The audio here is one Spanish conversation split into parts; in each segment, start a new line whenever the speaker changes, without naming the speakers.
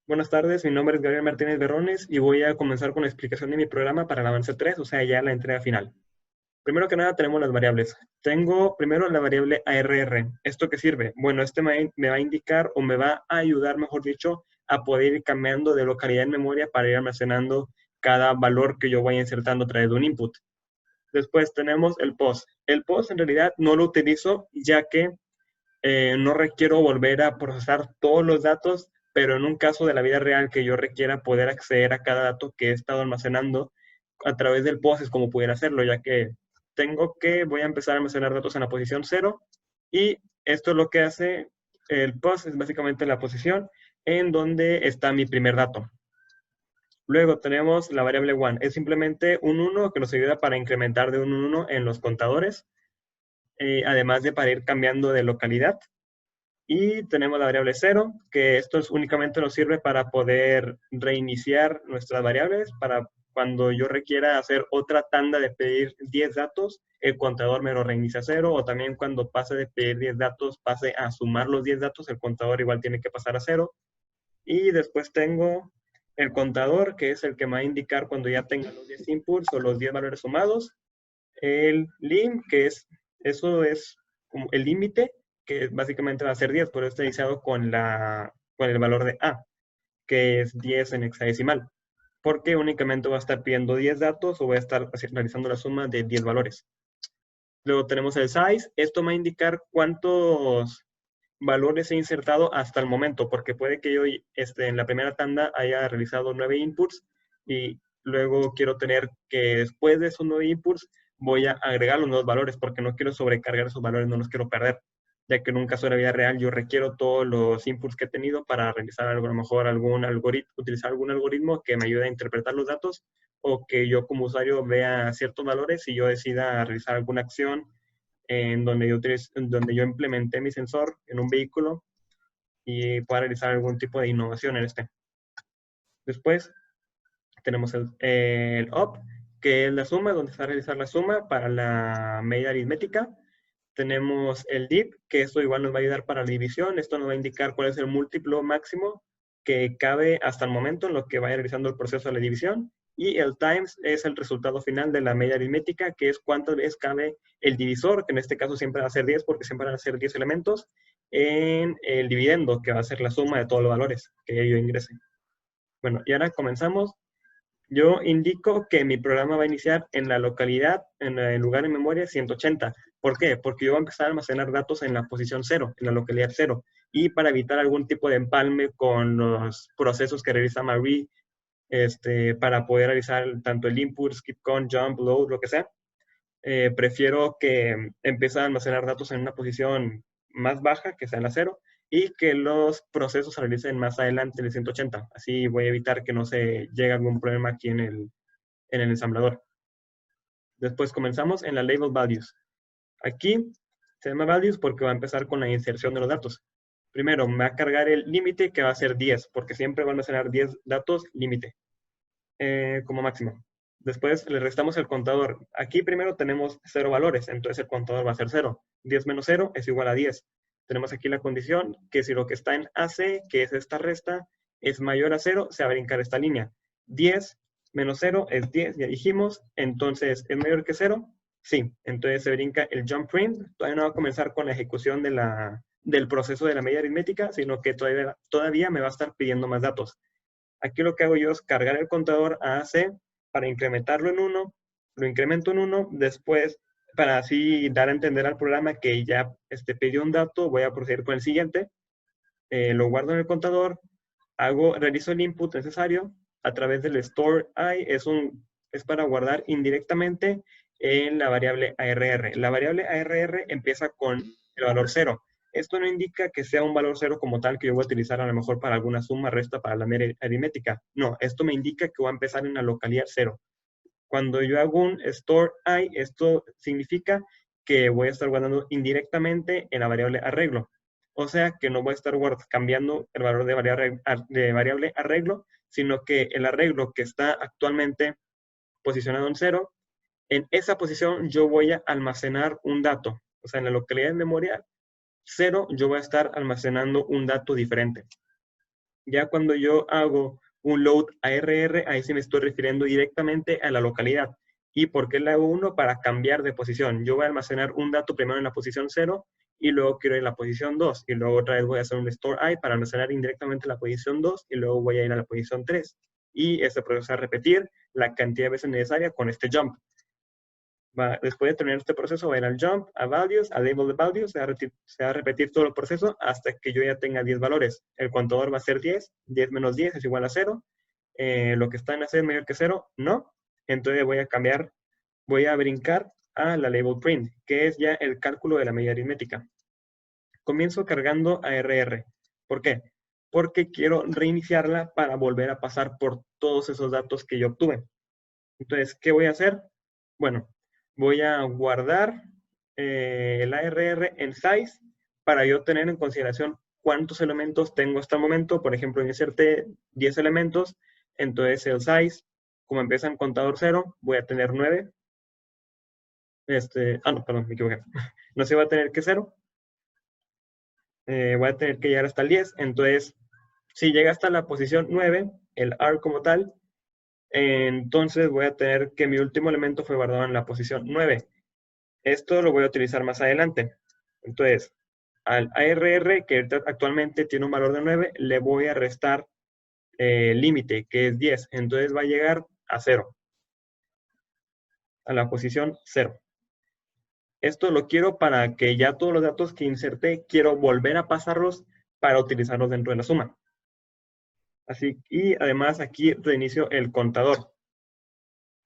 Buenas tardes, mi nombre es Gabriel Martínez Berrones y voy a comenzar con la explicación de mi programa para el avance 3, o sea, ya la entrega final. Primero que nada tenemos las variables. Tengo primero la variable ARR. ¿Esto qué sirve? Bueno, me va a indicar o me va a ayudar, mejor dicho, a poder ir cambiando de localidad en memoria para ir almacenando cada valor que yo vaya insertando a través de un input. Después tenemos el post. El post en realidad no lo utilizo ya que no requiero volver a procesar todos los datos, pero en un caso de la vida real que yo requiera poder acceder a cada dato que he estado almacenando a través del POS es como pudiera hacerlo, ya que voy a empezar a almacenar datos en la posición 0 y esto es lo que hace el POS, es básicamente la posición en donde está mi primer dato. Luego tenemos la variable one, es simplemente un 1 que nos ayuda para incrementar de un 1 en los contadores, además de para ir cambiando de localidad. Y tenemos la variable 0, que esto únicamente nos sirve para poder reiniciar nuestras variables, para cuando yo requiera hacer otra tanda de pedir 10 datos, el contador me lo reinicia a 0, o también cuando pase de pedir 10 datos, pase a sumar los 10 datos, el contador igual tiene que pasar a 0. Y después tengo el contador, que es el que me va a indicar cuando ya tenga los 10 inputs o los 10 valores sumados. El lim, eso es como el límite, que básicamente va a ser 10, pero está iniciado con el valor de A, que es 10 en hexadecimal, porque únicamente va a estar pidiendo 10 datos o voy a estar realizando la suma de 10 valores. Luego tenemos el size, esto me va a indicar cuántos valores he insertado hasta el momento, porque puede que yo en la primera tanda haya realizado 9 inputs y luego quiero tener que después de esos 9 inputs voy a agregar los nuevos valores porque no quiero sobrecargar esos valores, no los quiero perder, ya que en un caso de la vida real yo requiero todos los inputs que he tenido para realizar algo, a lo mejor utilizar algún algoritmo que me ayude a interpretar los datos o que yo como usuario vea ciertos valores y yo decida realizar alguna acción en donde yo implementé mi sensor en un vehículo y pueda realizar algún tipo de innovación en este. Después tenemos el op, que es la suma, donde se va a realizar la suma para la medida aritmética. Tenemos el div, que esto igual nos va a ayudar para la división. Esto nos va a indicar cuál es el múltiplo máximo que cabe hasta el momento en lo que vaya realizando el proceso de la división. Y el times es el resultado final de la media aritmética, que es cuántas veces cabe el divisor, que en este caso siempre va a ser 10, porque siempre van a ser 10 elementos, en el dividendo, que va a ser la suma de todos los valores que yo ingrese. Bueno, y ahora comenzamos. Yo indico que mi programa va a iniciar en la localidad, en el lugar en memoria 180. ¿Por qué? Porque yo voy a empezar a almacenar datos en la posición 0, en la localidad 0. Y para evitar algún tipo de empalme con los procesos que realiza Marie, para poder realizar tanto el input, skip count, jump, load, lo que sea, prefiero que empiece a almacenar datos en una posición más baja, que sea en la 0, y que los procesos se realicen más adelante en el 180. Así voy a evitar que no se llegue algún problema aquí en el ensamblador. Después comenzamos en la label values. Aquí se llama values porque va a empezar con la inserción de los datos. Primero me va a cargar el límite, que va a ser 10, porque siempre van a almacenar 10 datos límite como máximo. Después le restamos el contador. Aquí primero tenemos 0 valores, entonces el contador va a ser 0. 10 menos 0 es igual a 10. Tenemos aquí la condición que si lo que está en AC, que es esta resta, es mayor a 0, se va a brincar esta línea. 10 menos 0 es 10, ya dijimos. Entonces, ¿es mayor que 0? Sí. Entonces se brinca el jump print. Todavía no va a comenzar con la ejecución del proceso de la medida aritmética, sino que todavía me va a estar pidiendo más datos. Aquí lo que hago yo es cargar el contador a AC para incrementarlo en 1, lo incremento en 1, después para así dar a entender al programa que ya pidió un dato, voy a proceder con el siguiente, lo guardo en el contador, realizo el input necesario a través del store I, es para guardar indirectamente en la variable ARR. La variable ARR empieza con el valor 0. Esto no indica que sea un valor 0 como tal que yo voy a utilizar a lo mejor para alguna suma, resta, para la mera aritmética. No, esto me indica que voy a empezar en la localidad 0. Cuando yo hago un store I, esto significa que voy a estar guardando indirectamente en la variable arreglo. O sea que no voy a estar cambiando el valor de variable arreglo, sino que el arreglo que está actualmente posicionado en 0, en esa posición yo voy a almacenar un dato. O sea, en la localidad de memoria 0 yo voy a estar almacenando un dato diferente. Ya cuando yo hago un load ARR, ahí sí me estoy refiriendo directamente a la localidad. ¿Y por qué le hago uno? Para cambiar de posición. Yo voy a almacenar un dato primero en la posición 0 y luego quiero ir a la posición 2 y luego otra vez voy a hacer un store I para almacenar indirectamente la posición 2 y luego voy a ir a la posición 3. Y este proceso va a repetir la cantidad de veces necesaria con este jump. Después de terminar este proceso, va a ir al jump, a values, a label de values, se va a repetir todo el proceso hasta que yo ya tenga 10 valores. El contador va a ser 10, 10 menos 10 es igual a 0. Lo que está en C es mayor que 0, no. Entonces voy a cambiar, voy a brincar a la label print, que es ya el cálculo de la medida aritmética. Comienzo cargando a RR. ¿Por qué? Porque quiero reiniciarla para volver a pasar por todos esos datos que yo obtuve. Entonces, ¿qué voy a hacer? Bueno, voy a guardar el ARR en size para yo tener en consideración cuántos elementos tengo hasta el momento. Por ejemplo, inserté 10 elementos, entonces el size, como empieza en contador 0, voy a tener 9. No, perdón, me equivoqué. No se va a tener que 0. Voy a tener que llegar hasta el 10. Entonces, si llega hasta la posición 9, el R como tal, entonces voy a tener que mi último elemento fue guardado en la posición 9. Esto lo voy a utilizar más adelante. Entonces, al ARR, que actualmente tiene un valor de 9, le voy a restar el límite, que es 10. Entonces va a llegar a 0, a la posición 0. Esto lo quiero para que ya todos los datos que inserté, quiero volver a pasarlos para utilizarlos dentro de la suma. Así, y además aquí reinicio el contador.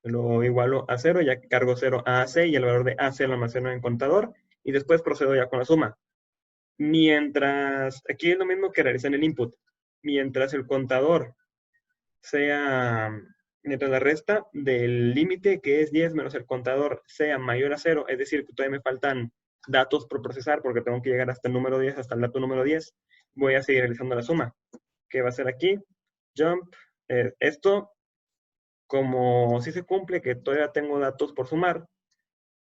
Lo igualo a 0, ya que cargo 0 a AC y el valor de AC lo almaceno en contador. Y después procedo ya con la suma. Mientras, aquí es lo mismo que realizar en el input. Mientras el contador sea, mientras la resta del límite, que es 10 menos el contador, sea mayor a 0, es decir, que todavía me faltan datos por procesar porque tengo que llegar hasta el número 10, hasta el dato número 10, voy a seguir realizando la suma. ¿Qué va a ser aquí? Jump. Esto, como si se cumple, que todavía tengo datos por sumar,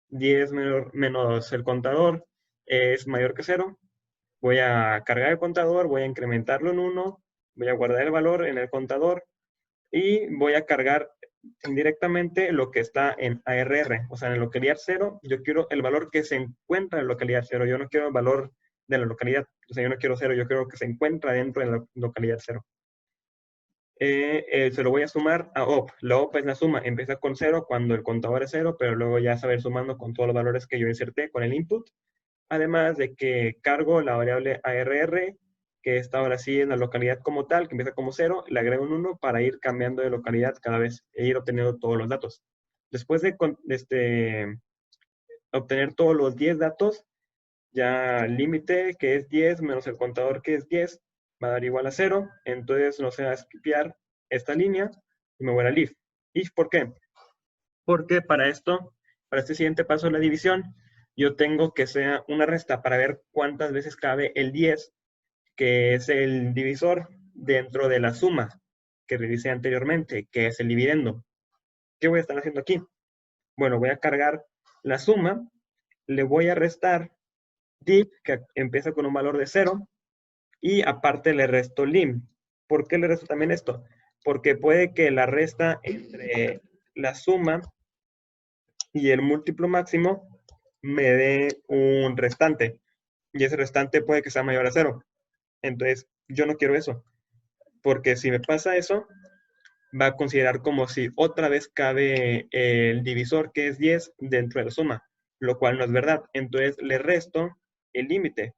10 menos el contador es mayor que 0, voy a cargar el contador, voy a incrementarlo en 1, voy a guardar el valor en el contador y voy a cargar indirectamente lo que está en ARR, o sea, en el localidad 0, yo quiero el valor que se encuentra en la localidad 0, yo no quiero el valor de la localidad, o sea, yo no quiero 0, yo quiero que se encuentra dentro de la localidad 0. Se lo voy a sumar a op. La op es la suma, empieza con 0 cuando el contador es 0, pero luego ya saber sumando con todos los valores que yo inserté con el input. Además de que cargo la variable ARR, que está ahora sí en la localidad como tal, que empieza como 0, le agrego un 1 para ir cambiando de localidad cada vez e ir obteniendo todos los datos. Después de obtener todos los 10 datos, ya el límite, que es 10, menos el contador, que es 10, va a dar igual a 0. Entonces no se va a skipear esta línea y me voy a la if. ¿If por qué? Porque para esto, para este siguiente paso de la división, yo tengo que sea una resta para ver cuántas veces cabe el 10, que es el divisor, dentro de la suma que revisé anteriormente, que es el dividendo. ¿Qué voy a estar haciendo aquí? Bueno, voy a cargar la suma, le voy a restar div, que empieza con un valor de 0, y aparte le resto lim. ¿Por qué le resto también esto? Porque puede que la resta entre la suma y el múltiplo máximo me dé un restante. Y ese restante puede que sea mayor a 0. Entonces, yo no quiero eso. Porque si me pasa eso, va a considerar como si otra vez cabe el divisor, que es 10, dentro de la suma. Lo cual no es verdad. Entonces, le resto el límite.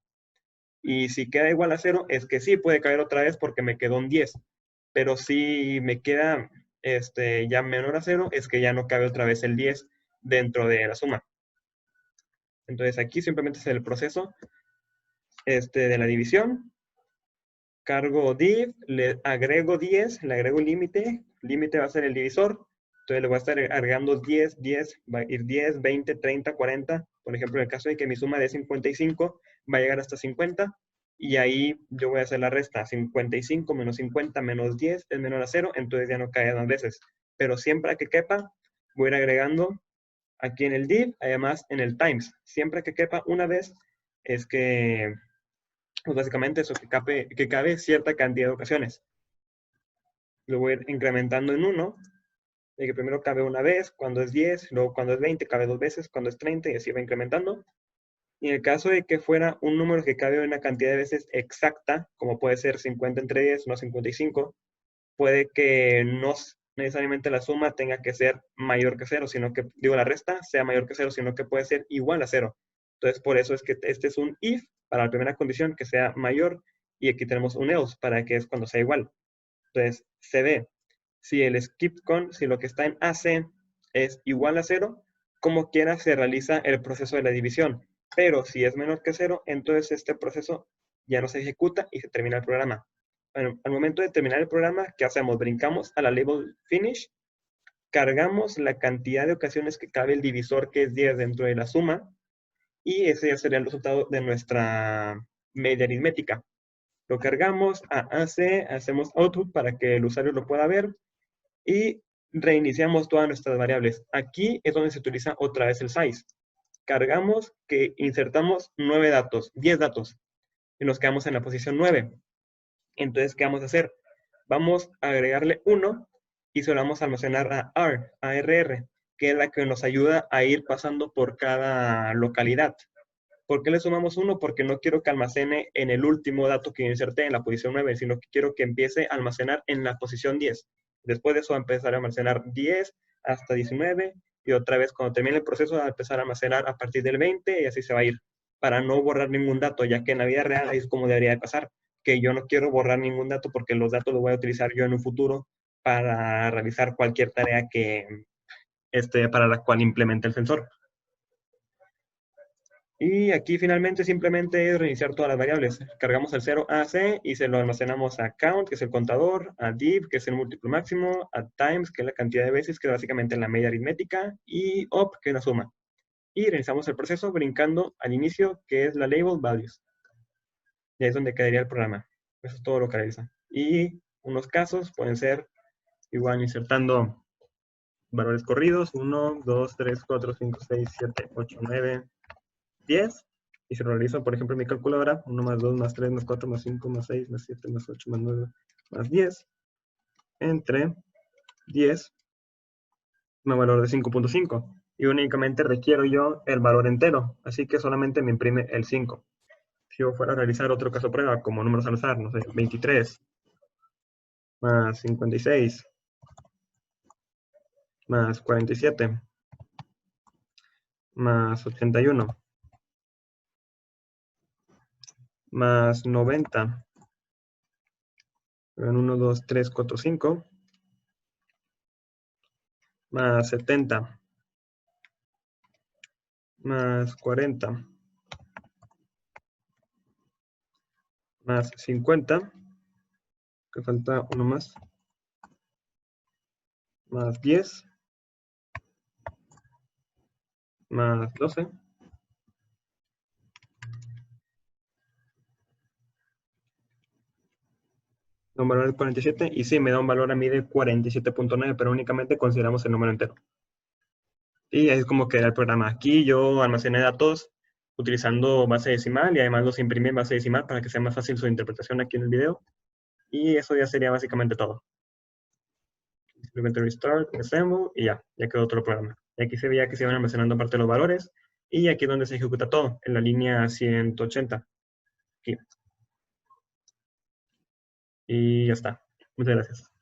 Y si queda igual a 0, es que sí puede caer otra vez porque me quedó un 10. Pero si me queda ya menor a 0, es que ya no cabe otra vez el 10 dentro de la suma. Entonces aquí simplemente es el proceso de la división. Cargo div, le agrego 10, le agrego límite. Límite va a ser el divisor. Entonces le voy a estar agregando 10, 10, va a ir 10, 20, 30, 40. Por ejemplo, en el caso de que mi suma de 55, va a llegar hasta 50. Y ahí yo voy a hacer la resta. 55 menos 50 menos 10 es menor a 0. Entonces ya no cae dos veces. Pero siempre que quepa, voy a ir agregando aquí en el div, además en el times. Siempre que quepa una vez, es que, pues básicamente eso, que cabe cierta cantidad de ocasiones. lo voy a ir incrementando en 1, de que primero cabe una vez, cuando es 10, luego cuando es 20 cabe 2 veces, cuando es 30 y así va incrementando. Y en el caso de que fuera un número que cabe una cantidad de veces exacta, como puede ser 50 entre 10, no 55, puede que no necesariamente la suma tenga que ser mayor que cero, sino que, digo, la resta sea mayor que cero, sino que puede ser igual a cero. Entonces, por eso es que este es un if para la primera condición que sea mayor, y aquí tenemos un else para que es cuando sea igual. Entonces, se ve si el skip con, si lo que está en AC es igual a cero, como quiera se realiza el proceso de la división. Pero si es menor que cero, entonces este proceso ya no se ejecuta y se termina el programa. Bueno, al momento de terminar el programa, ¿qué hacemos? Brincamos a la label finish, cargamos la cantidad de ocasiones que cabe el divisor, que es 10 dentro de la suma, y ese ya sería el resultado de nuestra media aritmética. Lo cargamos a AC, hacemos output para que el usuario lo pueda ver y reiniciamos todas nuestras variables. Aquí es donde se utiliza otra vez el size. Cargamos que insertamos 9 datos, 10 datos, y nos quedamos en la posición 9. Entonces, ¿qué vamos a hacer? Vamos a agregarle 1 y se lo vamos a almacenar a ARR, que es la que nos ayuda a ir pasando por cada localidad. ¿Por qué le sumamos 1? Porque no quiero que almacene en el último dato que inserté en la posición 9, sino que quiero que empiece a almacenar en la posición 10. Después de eso va a empezar a almacenar 10 hasta 19 y otra vez cuando termine el proceso va a empezar a almacenar a partir del 20 y así se va a ir para no borrar ningún dato, ya que en la vida real es como debería de pasar, que yo no quiero borrar ningún dato porque los datos los voy a utilizar yo en un futuro para realizar cualquier tarea para la cual implemente el sensor. Y aquí finalmente simplemente es reiniciar todas las variables. Cargamos el 0 a C y se lo almacenamos a count, que es el contador, a div, que es el múltiplo máximo, a times, que es la cantidad de veces, que es básicamente la media aritmética, y op, que es la suma. Y realizamos el proceso brincando al inicio, que es la label values. Y ahí es donde quedaría el programa. Eso es todo lo que realiza. Y unos casos pueden ser igual insertando valores corridos, 1, 2, 3, 4, 5, 6, 7, 8, 9, 10, y si lo realizo, por ejemplo, en mi calculadora, 1 más 2 más 3 más 4 más 5 más 6 más 7 más 8 más 9 más 10, entre 10, me valor de 5.5. Y únicamente requiero yo el valor entero, así que solamente me imprime el 5. Si yo fuera a realizar otro caso prueba, como números al azar, no sé, 23 más 56 más 47 más 81 más 90, en 1, 2, 3, 4, 5, más 70, más 40, más 50, que falta uno más 10, más 12, da un valor de 47, y sí, me da un valor a mí de 47.9, pero únicamente consideramos el número entero. Y es como queda el programa. Aquí yo almacené datos utilizando base decimal y además los imprimí en base decimal para que sea más fácil su interpretación aquí en el video. Y eso ya sería básicamente todo. Simplemente restart, assemble y ya quedó otro programa. Y aquí se veía que se iban almacenando aparte los valores y aquí es donde se ejecuta todo, en la línea 180. Aquí. Y ya está. Muchas gracias.